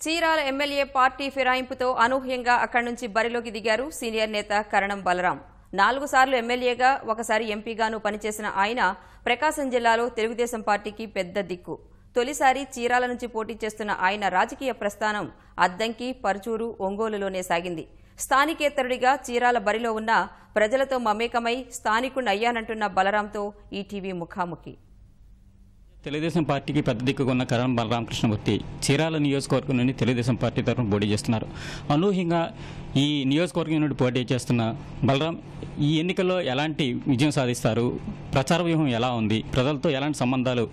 Chirala MLA party ఫిరాయింపుతో అనూహ్యంగా అక్కడి నుంచి బరిలోకి దిగారు సీనియర్ నేత కరణం బలరాం. 4 సార్లు ఎమ్మెల్యేగా, ఒకసారి ఎంపీగాను పనిచేసిన ఆయన ప్రకాశం జిల్లాలో తెలుగుదేశం పార్టీకి పెద్ద దిక్కు. తొలిసారి చీరాల నుంచి పోటీ చేస్తున్న ఆయన రాజకీయ ప్రస్థానం అద్దంకి, పరుచూరు, ఒంగోలులోనే సాగింది. స్థానికేతరుడిగా చీరాల బరిలో ఉన్న ప్రజలతో మమేకమై స్థానికుడిని అయ్యానంటున్న బలరాంతో ఈటీవీ ముఖాముఖి. తెలుగుదేశం పార్టీకి పెద్ద దిక్కున్న కరణం బలరామకృష్ణమూర్తి చీరాల నియోజకవర్గం నుండి తెలుగుదేశం పార్టీ తరఫున పోటీ చేస్తున్నారు. అనూహ్యంగా ఈ నియోజకవర్గం నుండి పోటీ చేస్తున్న బలరాం ఈ ఎన్నికల్లో ఎలాంటి విజయం సాధిస్తారు, ప్రచార వ్యూహం ఎలా ఉంది, ప్రజలతో ఎలాంటి సంబంధాలు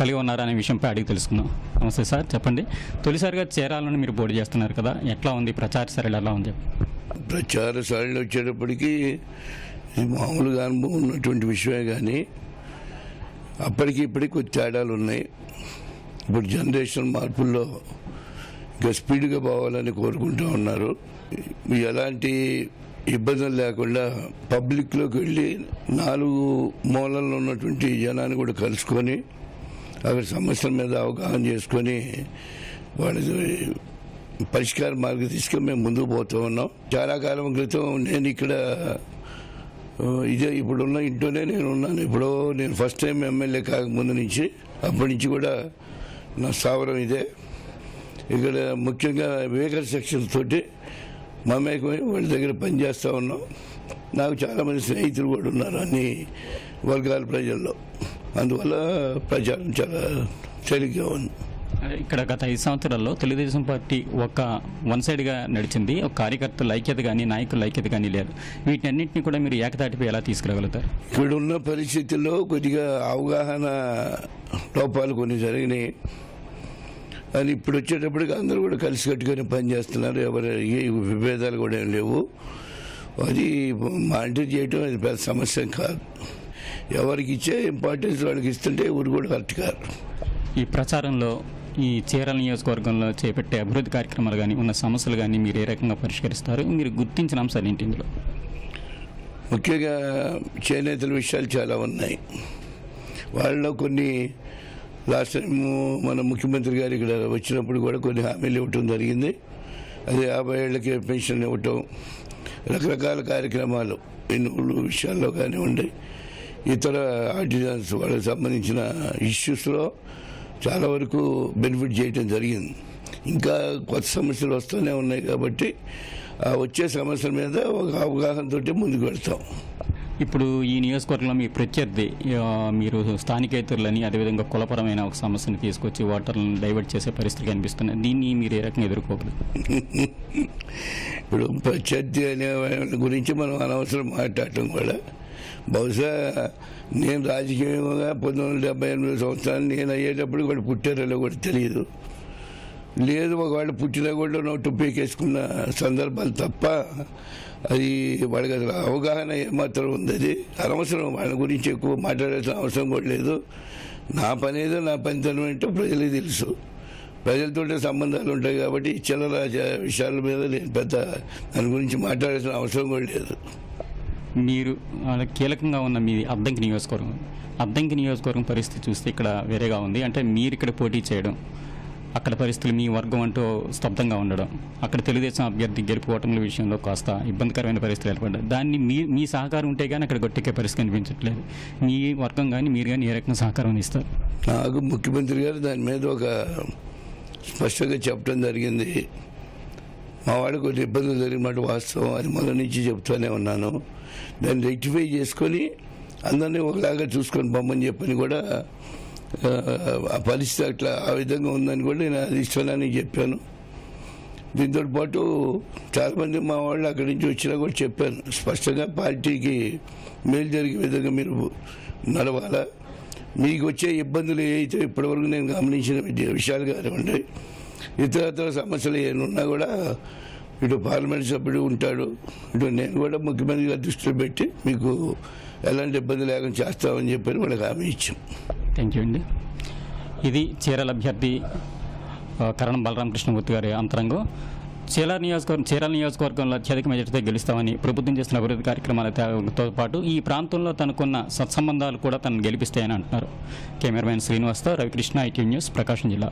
కలిగి ఉన్నారనే విషయంపై అడిగి తెలుసుకుందాం. నమస్తే సార్, చెప్పండి. తొలిసారిగా చీరాలను మీరు పోటీ చేస్తున్నారు కదా, ఎట్లా ఉంది ప్రచార సరళి, ఎలా ఉంది? ప్రచార సరళి వచ్చేటప్పటికి మామూలుగా అనుభవం ఉన్నటువంటి విషయమే, కానీ అప్పటికి ఇప్పటికి కొద్ది తేడాలు ఉన్నాయి. ఇప్పుడు జనరేషన్ మార్పుల్లో ఇంకా స్పీడ్గా పోవాలని కోరుకుంటూ ఉన్నారు. ఎలాంటి ఇబ్బందులు లేకుండా పబ్లిక్లోకి వెళ్ళి 4 మూలల్లో ఉన్నటువంటి జనాన్ని కూడా కలుసుకొని అక్కడ సమస్యల మీద అవగాహన చేసుకొని వాళ్ళకి పరిష్కార మార్గం తీసుకొని మేము ముందుకు పోతూ ఉన్నాం. చాలా కాలం క్రితం నేను ఇక్కడ ఇదే ఇప్పుడున్న ఇంట్లోనే నేను ఉన్నాను. నేను ఫస్ట్ టైం ఎమ్మెల్యే కాకముందు నుంచి, అప్పటి నుంచి కూడా నా స్థావరం ఇదే. ఇక్కడ ముఖ్యంగా వెహికల్ సెక్షన్స్ తోటి మమేకమై వాళ్ళ దగ్గర పనిచేస్తూ ఉన్నాం. నాకు చాలామంది స్నేహితులు కూడా ఉన్నారు అన్ని వర్గాల ప్రజల్లో. అందువల్ల ప్రచారం చాలా తేలిగ్గా ఉంది. ఇక్కడ గత 5 సంవత్సరాల్లో తెలుగుదేశం పార్టీ ఒక వన్ సైడ్గా నడిచింది. ఒక కార్యకర్తల ఐక్యత కానీ, నాయకుల ఐక్యత కానీ లేదు. వీటన్నింటినీ కూడా మీరు ఏకతాటిపై ఎలా తీసుకురాగలుగుతారు? ఇక్కడ ఉన్న పరిస్థితుల్లో కొద్దిగా అవగాహన లోపాలు కొన్ని జరిగినాయి. అని ఇప్పుడు వచ్చేటప్పటికి అందరూ కూడా కలిసి కట్టుకొని పనిచేస్తున్నారు. ఎవరి విభేదాలు కూడా ఏం లేవు. అది మానిటర్ చేయటం అది పెద్ద సమస్య కాదు. ఎవరికి ఇచ్చే ఇంపార్టెన్స్ వాళ్ళకి ఇస్తుంటే ఊరు కూడా కరెక్ట్ కాదు. ఈ ప్రచారంలో ఈ చీరాల నియోజకవర్గంలో చేపట్టే అభివృద్ధి కార్యక్రమాలు కానీ, ఉన్న సమస్యలు కానీ మీరు ఏ రకంగా పరిష్కరిస్తారు? మీరు గుర్తించిన అంశాలు ఏంటి ఇందులో? ముఖ్యంగా చేనేతల విషయాలు చాలా ఉన్నాయి. వాళ్ళలో కొన్ని లాస్ట్ టైం మన ముఖ్యమంత్రి గారు ఇక్కడ వచ్చినప్పుడు కూడా కొన్ని హామీలు ఇవ్వటం జరిగింది. అది 50 ఏళ్ళకి పెన్షన్ ఇవ్వటం, రకరకాల కార్యక్రమాలు ఎన్నుల విషయాల్లో కానివ్వండి, ఇతర ఆర్డినెన్స్ వాళ్ళకి సంబంధించిన ఇష్యూస్లో చాలా వరకు బెనిఫిట్ చేయటం జరిగింది. ఇంకా కొత్త సమస్యలు వస్తూనే ఉన్నాయి కాబట్టి ఆ వచ్చే సమస్యల మీద ఒక అవగాహనతో ముందుకు వెళ్తాం. ఇప్పుడు ఈ నియోజకవర్గంలో మీ ప్రత్యర్థి మీరు స్థానికేతరులని, అదేవిధంగా కులపరమైన ఒక సమస్యను తీసుకొచ్చి ఓటర్లను డైవర్ట్ చేసే పరిస్థితి కనిపిస్తున్నాయి. దీన్ని మీరు ఏ రకంగా ఎదుర్కోగలరు? ఇప్పుడు ప్రత్యర్థి అనే గురించి మనం అనవసరం మాట్లాడటం కూడా, బహుశా నేను రాజకీయంగా 1978 సంవత్సరాలు నేను అయ్యేటప్పుడు కూడా పుట్టారో కూడా తెలియదు. లేదు, ఒకవేళ పుట్టినా కూడా నోటు పీకేసుకున్న సందర్భాలు తప్ప అది వాళ్ళకి అసలు అవగాహన ఏమాత్రం ఉంది. అది అనవసరం. వాళ్ళ గురించి ఎక్కువ మాట్లాడాల్సిన అవసరం కూడా లేదు. నా పని ఏదో నా పనితనం ఏంటో ప్రజలకు తెలుసు. ప్రజలతో సంబంధాలు ఉంటాయి కాబట్టి చిల్లర విషయాల మీద నేను పెద్ద దాని గురించి మాట్లాడాల్సిన అవసరం కూడా లేదు. మీరు కీలకంగా ఉన్న మీ అద్దంకి నియోజకవర్గం పరిస్థితి చూస్తే ఇక్కడ వేరేగా ఉంది. అంటే మీరు ఇక్కడ పోటీ చేయడం, అక్కడ పరిస్థితులు మీ వర్గం అంటూ స్తబ్దంగా ఉండడం, అక్కడ తెలుగుదేశం అభ్యర్థి గెలుపుకోవటంల విషయంలో కాస్త ఇబ్బందికరమైన పరిస్థితులు ఏర్పడ్డాయి. దాన్ని మీ సహకారం ఉంటే కానీ అక్కడ గొట్టెక్కే పరిస్థితి కనిపించట్లేదు. మీ వర్గం కానీ మీరు కానీ ఏ రకంగా సహకారం ఇస్తారు? నాకు ముఖ్యమంత్రి గారు దాని మీద ఒక స్పష్టంగా చెప్పడం జరిగింది. మా వాడికి కొన్ని ఇబ్బందులు జరిగినట్టు వాస్తవం, అది మొదటి నుంచి చెప్తూనే ఉన్నాను. దాన్ని రెక్టిఫై చేసుకొని అందరినీ ఒకలాగా చూసుకొని బొమ్మని చెప్పని కూడా ఆ పరిస్థితి అట్లా ఆ విధంగా ఉందని కూడా నేను అది ఇష్టమని చెప్పాను. దీంతో పాటు చాలామంది మా వాళ్ళు అక్కడి నుంచి వచ్చినా కూడా చెప్పాను స్పష్టంగా, పార్టీకి మేలు జరిగే విధంగా మీరు నడవాలా. మీకు వచ్చే ఇబ్బందులు ఏవైతే ఇప్పటివరకు నేను గమనించిన విషయాలు కానివ్వండి, ఇతర సమస్యలు ఏమన్నా కూడా ఇటు పార్లమెంట్ సభ్యుడు ఉంటాడు, ఇటు నేను కూడా ముఖ్యమంత్రి గారి దృష్టిలో పెట్టి మీకు ఎలాంటి ఇబ్బంది లేకుండా చేస్తామని చెప్పి వాళ్ళకి హామీ ఇచ్చాం. థ్యాంక్ యూ అండి. ఇది చీరాల అభ్యర్థి కరణం బలరామకృష్ణమూర్తి గారి అంతరంగం. చీరాల నియోజకవర్గంలో అత్యధిక మెజార్టీతో గెలుస్తామని ప్రభుత్వం చేస్తున్న అభివృద్ధి కార్యక్రమాలతో పాటు ఈ ప్రాంతంలో తనకున్న సత్సంబంధాలు కూడా తనను గెలిపిస్తాయని అంటున్నారు. కెమెరామెన్ శ్రీనివాస్తో రవికృష్ణ, ITV న్యూస్, ప్రకాశం జిల్లా.